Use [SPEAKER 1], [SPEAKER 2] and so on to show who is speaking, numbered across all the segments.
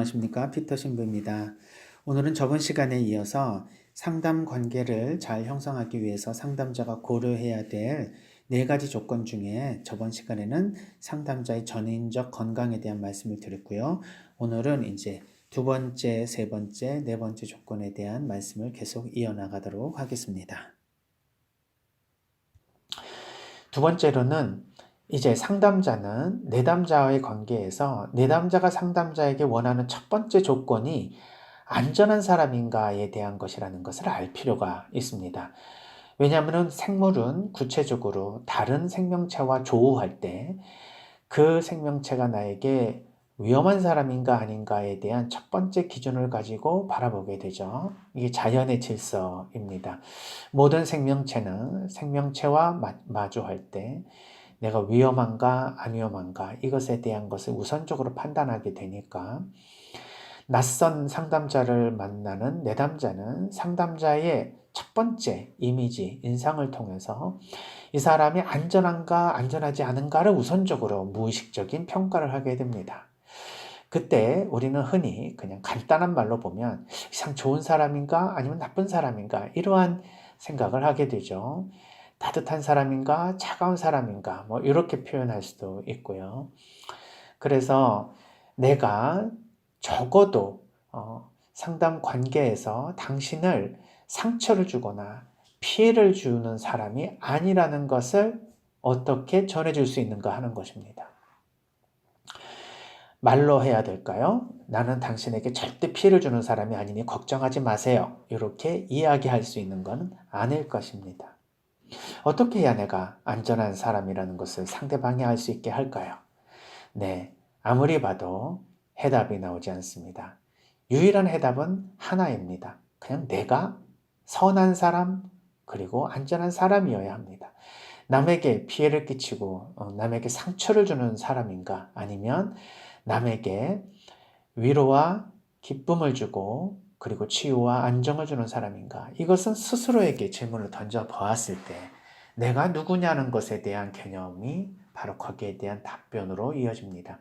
[SPEAKER 1] 안녕하십니까? 피터 신부입니다. 오늘은 저번 시간에 이어서 상담 관계를 잘 형성하기 위해서 상담자가 고려해야 될 네 가지 조건 중에 저번 시간에는 상담자의 전인적 건강에 대한 말씀을 드렸고요. 오늘은 이제 두 번째, 세 번째, 네 번째 조건에 대한 말씀을 계속 이어나가도록 하겠습니다. 두 번째로는 이제 상담자는 내담자와의 관계에서 내담자가 상담자에게 원하는 첫 번째 조건이 안전한 사람인가에 대한 것이라는 것을 알 필요가 있습니다. 왜냐하면 생물은 구체적으로 다른 생명체와 조우할 때 그 생명체가 나에게 위험한 사람인가 아닌가에 대한 첫 번째 기준을 가지고 바라보게 되죠. 이게 자연의 질서입니다. 모든 생명체는 생명체와 마주할 때 내가 위험한가 안 위험한가 이것에 대한 것을 우선적으로 판단하게 되니까 낯선 상담자를 만나는 내담자는 상담자의 첫 번째 이미지, 인상을 통해서 이 사람이 안전한가 안전하지 않은가를 우선적으로 무의식적인 평가를 하게 됩니다. 그때 우리는 흔히 그냥 간단한 말로 보면 이 사람 좋은 사람인가 아니면 나쁜 사람인가 이러한 생각을 하게 되죠. 따뜻한 사람인가 차가운 사람인가 뭐 이렇게 표현할 수도 있고요. 그래서 내가 적어도 상담 관계에서 당신을 상처를 주거나 피해를 주는 사람이 아니라는 것을 어떻게 전해줄 수 있는가 하는 것입니다. 말로 해야 될까요? 나는 당신에게 절대 피해를 주는 사람이 아니니 걱정하지 마세요. 이렇게 이야기할 수 있는 건 아닐 것입니다. 어떻게 해야 내가 안전한 사람이라는 것을 상대방이 알 수 있게 할까요? 네, 아무리 봐도 해답이 나오지 않습니다. 유일한 해답은 하나입니다. 그냥 내가 선한 사람, 그리고 안전한 사람이어야 합니다. 남에게 피해를 끼치고 남에게 상처를 주는 사람인가? 아니면 남에게 위로와 기쁨을 주고 그리고 치유와 안정을 주는 사람인가? 이것은 스스로에게 질문을 던져 보았을 때 내가 누구냐는 것에 대한 개념이 바로 거기에 대한 답변으로 이어집니다.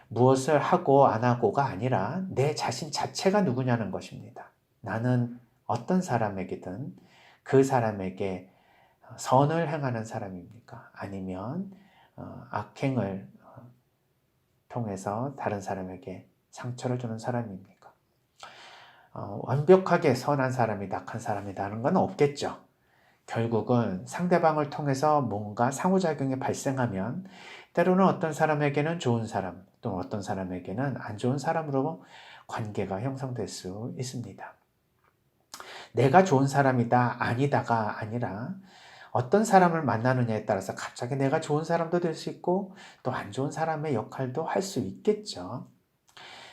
[SPEAKER 1] 무엇을 하고 안 하고가 아니라 내 자신 자체가 누구냐는 것입니다. 나는 어떤 사람에게든 그 사람에게 선을 행하는 사람입니까? 아니면 악행을 통해서 다른 사람에게 상처를 주는 사람입니까? 완벽하게 선한 사람이다, 악한 사람이다는 건 없겠죠. 결국은 상대방을 통해서 뭔가 상호작용이 발생하면 때로는 어떤 사람에게는 좋은 사람, 또 어떤 사람에게는 안 좋은 사람으로 관계가 형성될 수 있습니다. 내가 좋은 사람이다, 아니다가 아니라 어떤 사람을 만나느냐에 따라서 갑자기 내가 좋은 사람도 될 수 있고 또 안 좋은 사람의 역할도 할 수 있겠죠.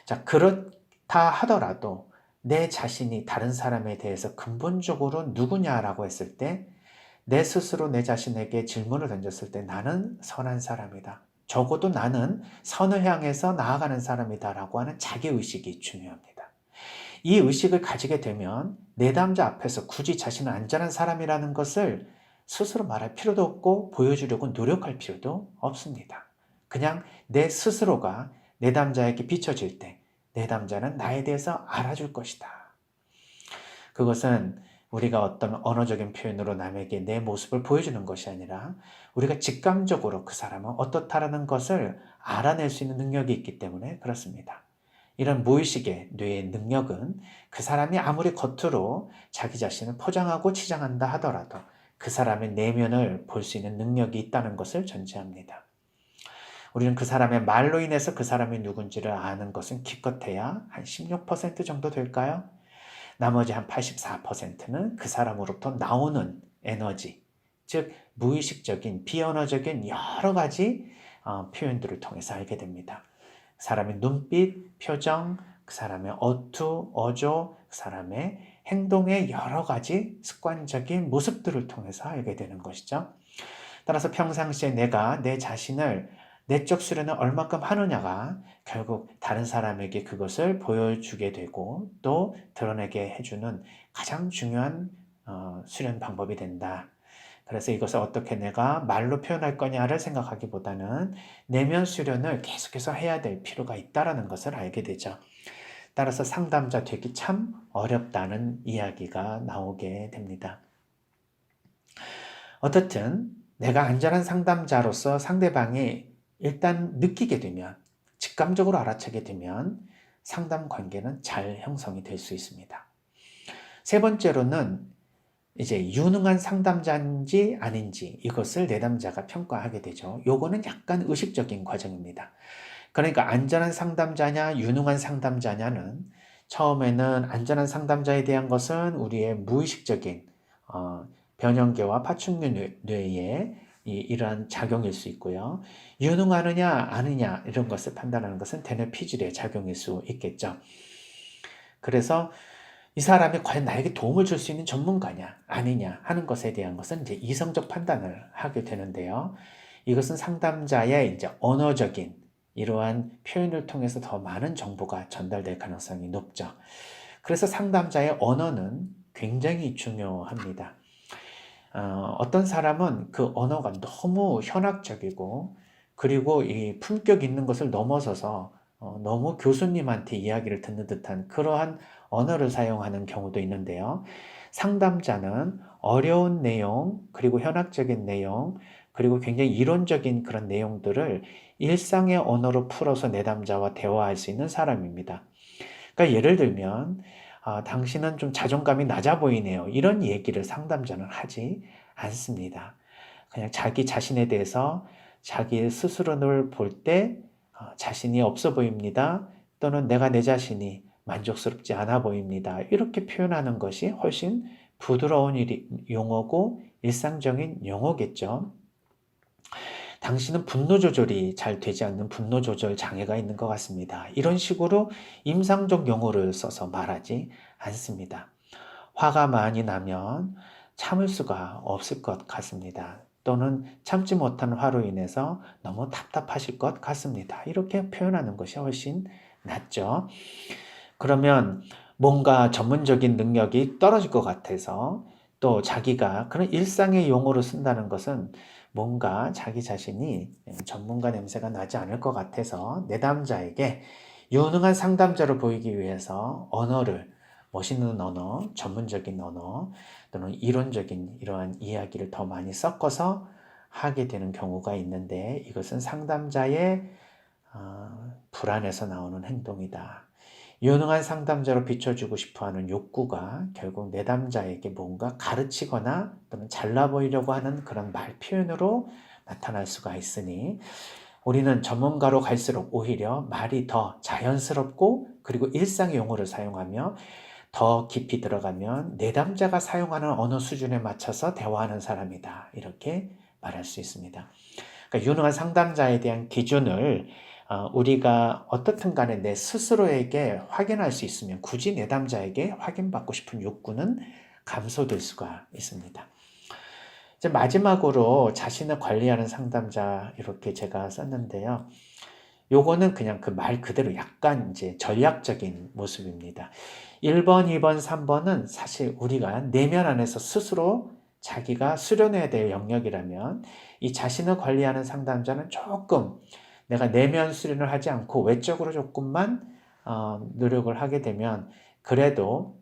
[SPEAKER 1] 자, 그렇다 하더라도 내 자신이 다른 사람에 대해서 근본적으로 누구냐라고 했을 때 내 스스로 내 자신에게 질문을 던졌을 때 나는 선한 사람이다. 적어도 나는 선을 향해서 나아가는 사람이다라고 하는 자기의식이 중요합니다. 이 의식을 가지게 되면 내담자 앞에서 굳이 자신은 안전한 사람이라는 것을 스스로 말할 필요도 없고 보여주려고 노력할 필요도 없습니다. 그냥 내 스스로가 내담자에게 비춰질 때 내담자는 나에 대해서 알아줄 것이다. 그것은 우리가 어떤 언어적인 표현으로 남에게 내 모습을 보여주는 것이 아니라 우리가 직감적으로 그 사람은 어떻다라는 것을 알아낼 수 있는 능력이 있기 때문에 그렇습니다. 이런 무의식의 뇌의 능력은 그 사람이 아무리 겉으로 자기 자신을 포장하고 치장한다 하더라도 그 사람의 내면을 볼 수 있는 능력이 있다는 것을 전제합니다. 우리는 그 사람의 말로 인해서 그 사람이 누군지를 아는 것은 기껏해야 한 16% 정도 될까요? 나머지 한 84%는 그 사람으로부터 나오는 에너지, 즉 무의식적인 비언어적인 여러 가지 표현들을 통해서 알게 됩니다. 그 사람의 눈빛, 표정, 그 사람의 어투, 어조, 그 사람의 행동의 여러 가지 습관적인 모습들을 통해서 알게 되는 것이죠. 따라서 평상시에 내가 내 자신을 내적 수련을 얼마큼 하느냐가 결국 다른 사람에게 그것을 보여주게 되고 또 드러내게 해주는 가장 중요한 수련 방법이 된다. 그래서 이것을 어떻게 내가 말로 표현할 거냐를 생각하기보다는 내면 수련을 계속해서 해야 될 필요가 있다는 것을 알게 되죠. 따라서 상담자 되기 참 어렵다는 이야기가 나오게 됩니다. 어떻든 내가 안전한 상담자로서 상대방이 일단 느끼게 되면, 직감적으로 알아채게 되면 상담 관계는 잘 형성이 될 수 있습니다. 세 번째로는 이제 유능한 상담자인지 아닌지 이것을 내담자가 평가하게 되죠. 요거는 약간 의식적인 과정입니다. 그러니까 안전한 상담자냐 유능한 상담자냐는 처음에는 안전한 상담자에 대한 것은 우리의 무의식적인 변형계와 파충류 뇌의 이러한 작용일 수 있고요. 유능하느냐 아느냐 이런 것을 판단하는 것은 대뇌 피질의 작용일 수 있겠죠. 그래서 이 사람이 과연 나에게 도움을 줄 수 있는 전문가냐 아니냐 하는 것에 대한 것은 이제 이성적 판단을 하게 되는데요. 이것은 상담자의 이제 언어적인 이러한 표현을 통해서 더 많은 정보가 전달될 가능성이 높죠. 그래서 상담자의 언어는 굉장히 중요합니다. 어떤 사람은 그 언어가 너무 현학적이고 그리고 이 품격 있는 것을 넘어서서 너무 교수님한테 이야기를 듣는 듯한 그러한 언어를 사용하는 경우도 있는데요. 상담자는 어려운 내용, 그리고 현학적인 내용, 그리고 굉장히 이론적인 그런 내용들을 일상의 언어로 풀어서 내담자와 대화할 수 있는 사람입니다. 그러니까 예를 들면 당신은 좀 자존감이 낮아 보이네요. 이런 얘기를 상담자는 하지 않습니다. 그냥 자기 자신에 대해서 자기 스스로를 볼 때 자신이 없어 보입니다. 또는 내가 내 자신이 만족스럽지 않아 보입니다. 이렇게 표현하는 것이 훨씬 부드러운 용어고 일상적인 용어겠죠. 당신은 분노 조절이 잘 되지 않는 분노 조절 장애가 있는 것 같습니다. 이런 식으로 임상적 용어를 써서 말하지 않습니다. 화가 많이 나면 참을 수가 없을 것 같습니다. 또는 참지 못한 화로 인해서 너무 답답하실 것 같습니다. 이렇게 표현하는 것이 훨씬 낫죠. 그러면 뭔가 전문적인 능력이 떨어질 것 같아서 또 자기가 그런 일상의 용어로 쓴다는 것은 뭔가 자기 자신이 전문가 냄새가 나지 않을 것 같아서 내담자에게 유능한 상담자로 보이기 위해서 언어를 멋있는 언어, 전문적인 언어 또는 이론적인 이러한 이야기를 더 많이 섞어서 하게 되는 경우가 있는데 이것은 상담자의 불안에서 나오는 행동이다. 유능한 상담자로 비춰주고 싶어하는 욕구가 결국 내담자에게 뭔가 가르치거나 또는 잘나 보이려고 하는 그런 말 표현으로 나타날 수가 있으니 우리는 전문가로 갈수록 오히려 말이 더 자연스럽고 그리고 일상 용어를 사용하며 더 깊이 들어가면 내담자가 사용하는 언어 수준에 맞춰서 대화하는 사람이다. 이렇게 말할 수 있습니다. 그러니까 유능한 상담자에 대한 기준을 우리가 어떻든 간에 내 스스로에게 확인할 수 있으면 굳이 내담자에게 확인받고 싶은 욕구는 감소될 수가 있습니다. 이제 마지막으로 자신을 관리하는 상담자 이렇게 제가 썼는데요. 요거는 그냥 그 말 그대로 약간 이제 전략적인 모습입니다. 1번, 2번, 3번은 사실 우리가 내면 안에서 스스로 자기가 수련해야 될 영역이라면 이 자신을 관리하는 상담자는 조금 내가 내면 수련을 하지 않고 외적으로 조금만 노력을 하게 되면 그래도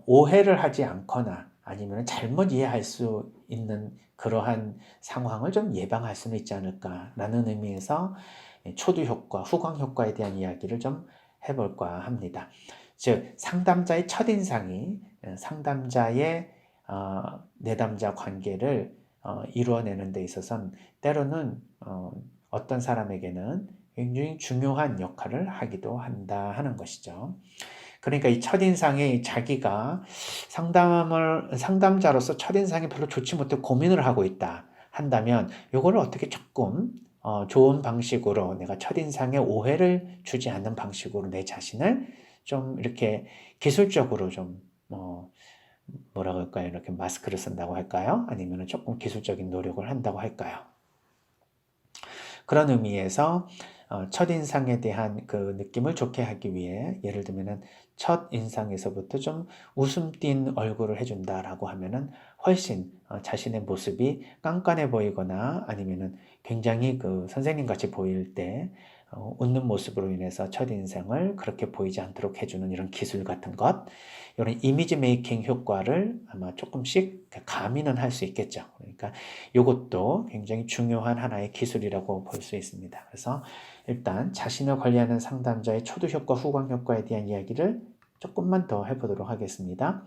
[SPEAKER 1] 오해를 하지 않거나 아니면 잘못 이해할 수 있는 그러한 상황을 좀 예방할 수는 있지 않을까라는 의미에서 초두 효과, 후광 효과에 대한 이야기를 좀 해볼까 합니다. 즉 상담자의 첫인상이 상담자의 내담자 관계를 이루어내는 데 있어서는 때로는 어떤 사람에게는 굉장히 중요한 역할을 하기도 한다 하는 것이죠. 그러니까 이 첫인상이 자기가 상담자로서 첫인상이 별로 좋지 못해 고민을 하고 있다 한다면 이거를 어떻게 조금 좋은 방식으로 내가 첫인상에 오해를 주지 않는 방식으로 내 자신을 좀 이렇게 기술적으로 좀 뭐라고 할까요? 이렇게 마스크를 쓴다고 할까요? 아니면 조금 기술적인 노력을 한다고 할까요? 그런 의미에서 첫인상에 대한 그 느낌을 좋게 하기 위해 예를 들면 첫 인상에서부터 좀 웃음 띤 얼굴을 해준다라고 하면은 훨씬 자신의 모습이 깐깐해 보이거나 아니면은 굉장히 그 선생님 같이 보일 때 웃는 모습으로 인해서 첫인상을 그렇게 보이지 않도록 해주는 이런 기술 같은 것, 이런 이미지 메이킹 효과를 아마 조금씩 가미는 할 수 있겠죠. 그러니까 이것도 굉장히 중요한 하나의 기술이라고 볼 수 있습니다. 그래서 일단 자신을 관리하는 상담자의 초두 효과, 후광 효과에 대한 이야기를 조금만 더 해보도록 하겠습니다.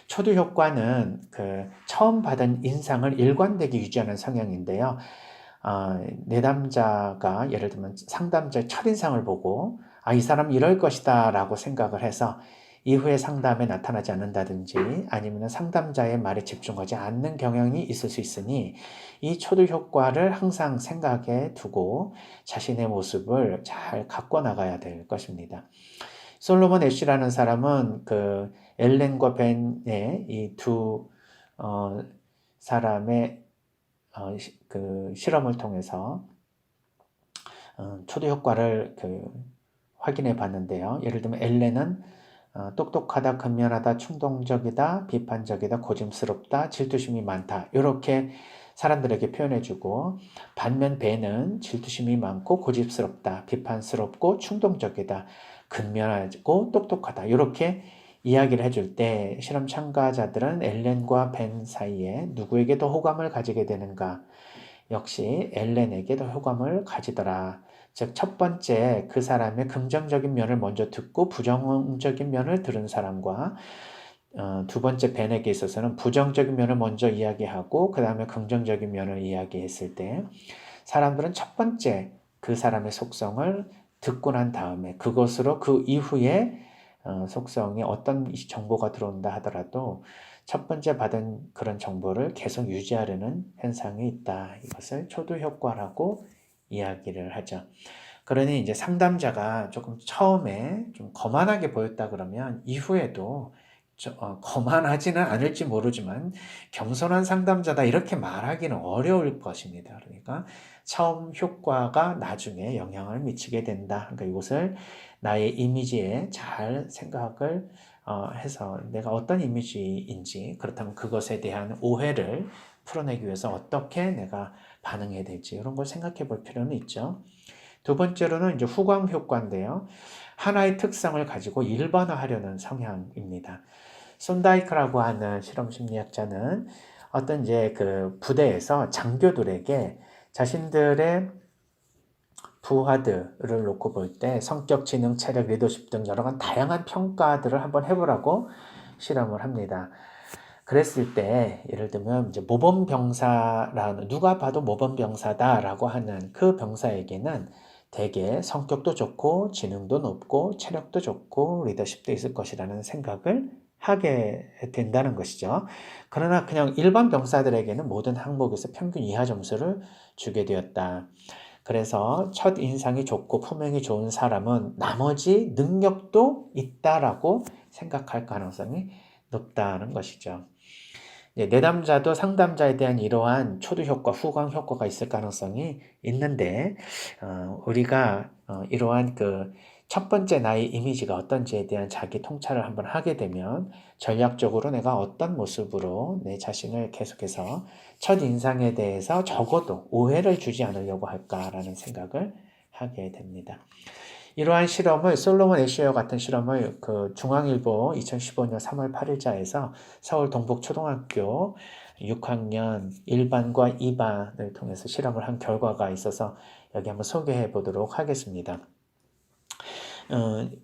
[SPEAKER 1] 초두 효과는 그 처음 받은 인상을 일관되게 유지하는 성향인데요. 내담자가 예를 들면 상담자의 첫인상을 보고 이 사람 이럴 것이다 라고 생각을 해서 이후에 상담에 나타나지 않는다든지 아니면 상담자의 말에 집중하지 않는 경향이 있을 수 있으니 이 초두 효과를 항상 생각에 두고 자신의 모습을 잘 갖고 나가야 될 것입니다. 솔로몬 애쉬라는 사람은 그 엘렌과 벤의 이 두 사람의 그 실험을 통해서 초두 효과를 확인해 봤는데요. 예를 들면 엘렌은 똑똑하다, 근면하다, 충동적이다, 비판적이다, 고집스럽다, 질투심이 많다. 이렇게 사람들에게 표현해주고 반면 벤은 질투심이 많고 고집스럽다, 비판스럽고 충동적이다, 근면하고 똑똑하다. 이렇게 이야기를 해줄 때 실험 참가자들은 엘렌과 벤 사이에 누구에게 더 호감을 가지게 되는가? 역시 엘렌에게 더 호감을 가지더라. 즉, 첫 번째 그 사람의 긍정적인 면을 먼저 듣고 부정적인 면을 들은 사람과 두 번째 벤에게 있어서는 부정적인 면을 먼저 이야기하고 그 다음에 긍정적인 면을 이야기했을 때 사람들은 첫 번째 그 사람의 속성을 듣고 난 다음에 그것으로 그 이후에 속성에 어떤 정보가 들어온다 하더라도 첫 번째 받은 그런 정보를 계속 유지하려는 현상이 있다. 이것을 초두 효과라고 이야기를 하죠. 그러니 이제 상담자가 조금 처음에 좀 거만하게 보였다 그러면 이후에도 거만하지는 않을지 모르지만 겸손한 상담자다 이렇게 말하기는 어려울 것입니다. 그러니까 처음 효과가 나중에 영향을 미치게 된다. 그러니까 이것을 나의 이미지에 잘 생각을 해서 내가 어떤 이미지인지 그렇다면 그것에 대한 오해를 풀어내기 위해서 어떻게 내가 반응해야 될지 이런 걸 생각해 볼 필요는 있죠. 두 번째로는 이제 후광 효과인데요. 하나의 특성을 가지고 일반화하려는 성향입니다. 손다이크라고 하는 실험 심리학자는 어떤 이제 그 부대에서 장교들에게 자신들의 부하들을 놓고 볼 때 성격, 지능, 체력, 리더십 등 여러 가지 다양한 평가들을 한번 해보라고 실험을 합니다. 그랬을 때 예를 들면 이제 모범병사라는 누가 봐도 모범병사다라고 하는 그 병사에게는 대개 성격도 좋고 지능도 높고 체력도 좋고 리더십도 있을 것이라는 생각을 하게 된다는 것이죠. 그러나 그냥 일반 병사들에게는 모든 항목에서 평균 이하 점수를 주게 되었다. 그래서 첫 인상이 좋고 품행이 좋은 사람은 나머지 능력도 있다라고 생각할 가능성이 높다는 것이죠. 내담자도 상담자에 대한 이러한 초두 효과, 후광 효과가 있을 가능성이 있는데, 우리가 이러한 그 첫 번째 나의 이미지가 어떤지에 대한 자기 통찰을 한번 하게 되면 전략적으로 내가 어떤 모습으로 내 자신을 계속해서 첫 인상에 대해서 적어도 오해를 주지 않으려고 할까라는 생각을 하게 됩니다. 이러한 실험을 솔로몬 애쉬어 같은 실험을 그 중앙일보 2015년 3월 8일자에서 서울 동북초등학교 6학년 1반과 2반을 통해서 실험을 한 결과가 있어서 여기 한번 소개해 보도록 하겠습니다.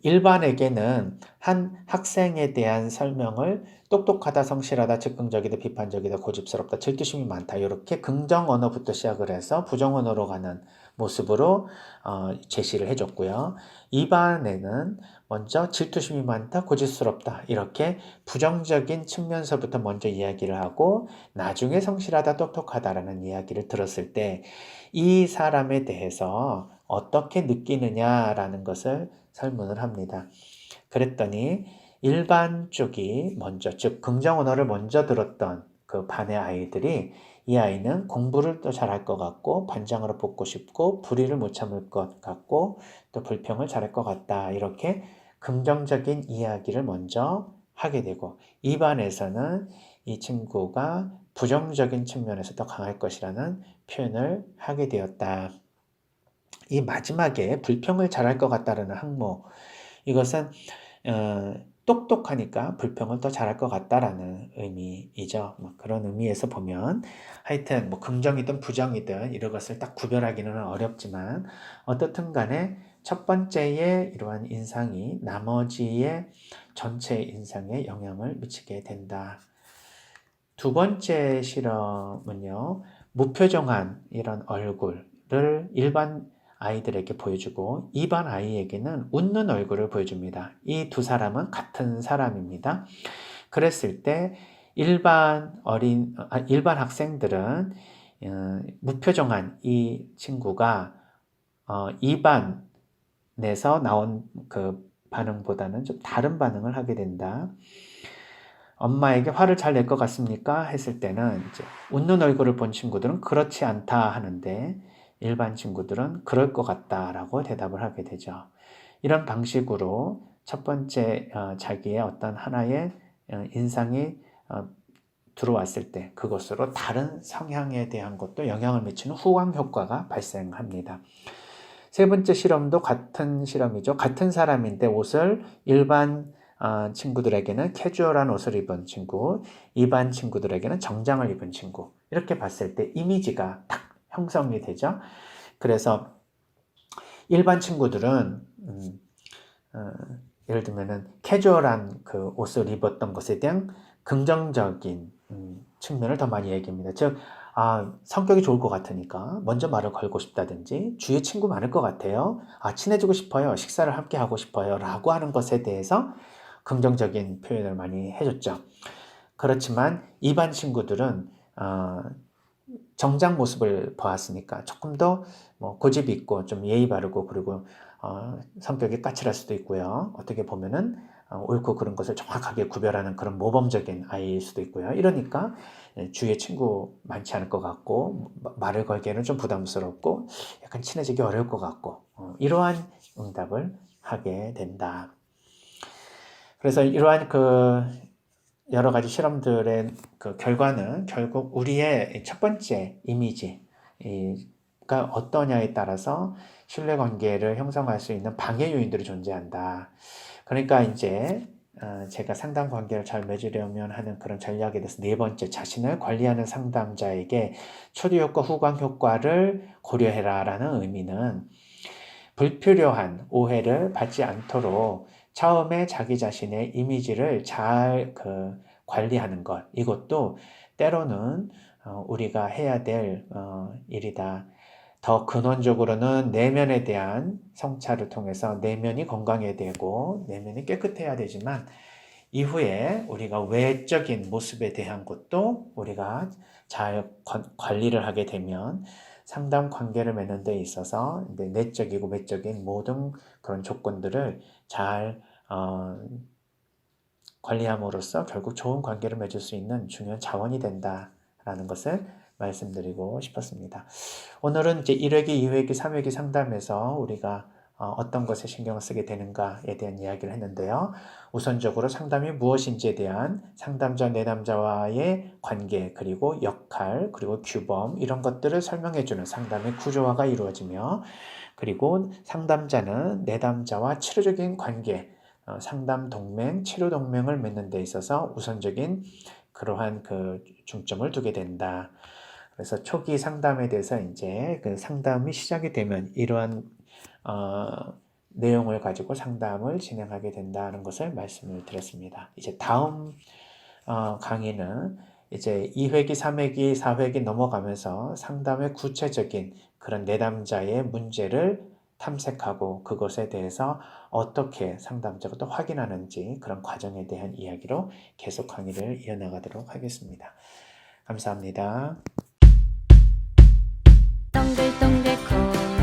[SPEAKER 1] 일반에게는 한 학생에 대한 설명을 똑똑하다, 성실하다, 즉흥적이다, 비판적이다, 고집스럽다, 질투심이 많다 이렇게 긍정 언어부터 시작을 해서 부정 언어로 가는 모습으로 제시를 해줬고요. 2반에는 먼저 질투심이 많다, 고집스럽다 이렇게 부정적인 측면서부터 먼저 이야기를 하고 나중에 성실하다, 똑똑하다라는 이야기를 들었을 때 이 사람에 대해서 어떻게 느끼느냐라는 것을 설문을 합니다. 그랬더니 일반 쪽이 먼저, 즉 긍정 언어를 먼저 들었던 그 반의 아이들이 이 아이는 공부를 또 잘할 것 같고 반장으로 뽑고 싶고 불의를 못 참을 것 같고 또 불평을 잘할 것 같다 이렇게 긍정적인 이야기를 먼저 하게 되고 2반에서는 이 친구가 부정적인 측면에서 더 강할 것이라는 표현을 하게 되었다. 이 마지막에 불평을 잘할 것 같다라는 항목, 이것은 똑똑하니까 불평을 더 잘할 것 같다라는 의미이죠. 뭐 그런 의미에서 보면 하여튼 뭐 긍정이든 부정이든 이런 것을 딱 구별하기는 어렵지만 어떻든 간에 첫 번째의 이러한 인상이 나머지의 전체 인상에 영향을 미치게 된다. 두 번째 실험은요, 무표정한 이런 얼굴을 일반 아이들에게 보여주고 2반 아이에게는 웃는 얼굴을 보여줍니다. 이 두 사람은 같은 사람입니다. 그랬을 때 일반 학생들은 무표정한 이 친구가 2반에서 나온 그 반응보다는 좀 다른 반응을 하게 된다. 엄마에게 화를 잘 낼 것 같습니까? 했을 때는 이제 웃는 얼굴을 본 친구들은 그렇지 않다 하는데 일반 친구들은 그럴 것 같다라고 대답을 하게 되죠. 이런 방식으로 첫 번째 자기의 어떤 하나의 인상이 들어왔을 때 그것으로 다른 성향에 대한 것도 영향을 미치는 후광 효과가 발생합니다. 세 번째 실험도 같은 실험이죠. 같은 사람인데 옷을 일반 친구들에게는 캐주얼한 옷을 입은 친구, 일반 친구들에게는 정장을 입은 친구, 이렇게 봤을 때 이미지가 딱 형성이 되죠. 그래서 일반 친구들은 예를 들면은 캐주얼한 그 옷을 입었던 것에 대한 긍정적인 측면을 더 많이 얘기합니다. 즉, 성격이 좋을 것 같으니까 먼저 말을 걸고 싶다든지 주위에 친구 많을 것 같아요. 친해지고 싶어요. 식사를 함께 하고 싶어요. 라고 하는 것에 대해서 긍정적인 표현을 많이 해줬죠. 그렇지만 일반 친구들은 정작 모습을 보았으니까 조금 더 뭐 고집이 있고 좀 예의 바르고 그리고 성격이 까칠할 수도 있고요. 어떻게 보면은 옳고 그른 것을 정확하게 구별하는 그런 모범적인 아이일 수도 있고요. 이러니까 주위에 친구 많지 않을 것 같고 말을 걸기에는 좀 부담스럽고 약간 친해지기 어려울 것 같고 이러한 응답을 하게 된다. 그래서 이러한 그 여러 가지 실험들의 그 결과는 결국 우리의 첫 번째 이미지가 어떠냐에 따라서 신뢰관계를 형성할 수 있는 방해 요인들이 존재한다. 그러니까 이제 제가 상담 관계를 잘 맺으려면 하는 그런 전략에 대해서 네 번째, 자신을 관리하는 상담자에게 초리 효과, 후광 효과를 고려해라 라는 의미는 불필요한 오해를 받지 않도록 처음에 자기 자신의 이미지를 잘 관리하는 것, 이것도 때로는 우리가 해야 될 일이다. 더 근원적으로는 내면에 대한 성찰을 통해서 내면이 건강해야 되고 내면이 깨끗해야 되지만 이후에 우리가 외적인 모습에 대한 것도 우리가 잘 관리를 하게 되면 상담 관계를 맺는 데 있어서 내적이고 외적인 모든 그런 조건들을 잘 관리함으로써 결국 좋은 관계를 맺을 수 있는 중요한 자원이 된다라는 것을 말씀드리고 싶었습니다. 오늘은 이제 1회기, 2회기, 3회기 상담에서 우리가 어떤 것에 신경을 쓰게 되는가에 대한 이야기를 했는데요. 우선적으로 상담이 무엇인지에 대한 상담자, 내담자와의 관계, 그리고 역할, 그리고 규범 이런 것들을 설명해주는 상담의 구조화가 이루어지며 그리고 상담자는 내담자와 치료적인 관계, 상담 동맹, 치료 동맹을 맺는 데 있어서 우선적인 그러한 그 중점을 두게 된다. 그래서 초기 상담에 대해서 이제 그 상담이 시작이 되면 이러한 내용을 가지고 상담을 진행하게 된다는 것을 말씀을 드렸습니다. 이제 다음 강의는 이제 2회기, 3회기, 4회기 넘어가면서 상담의 구체적인 그런 내담자의 문제를 탐색하고 그것에 대해서 어떻게 상담자가 또 확인하는지 그런 과정에 대한 이야기로 계속 강의를 이어나가도록 하겠습니다. 감사합니다.
[SPEAKER 2] 동글동글 콩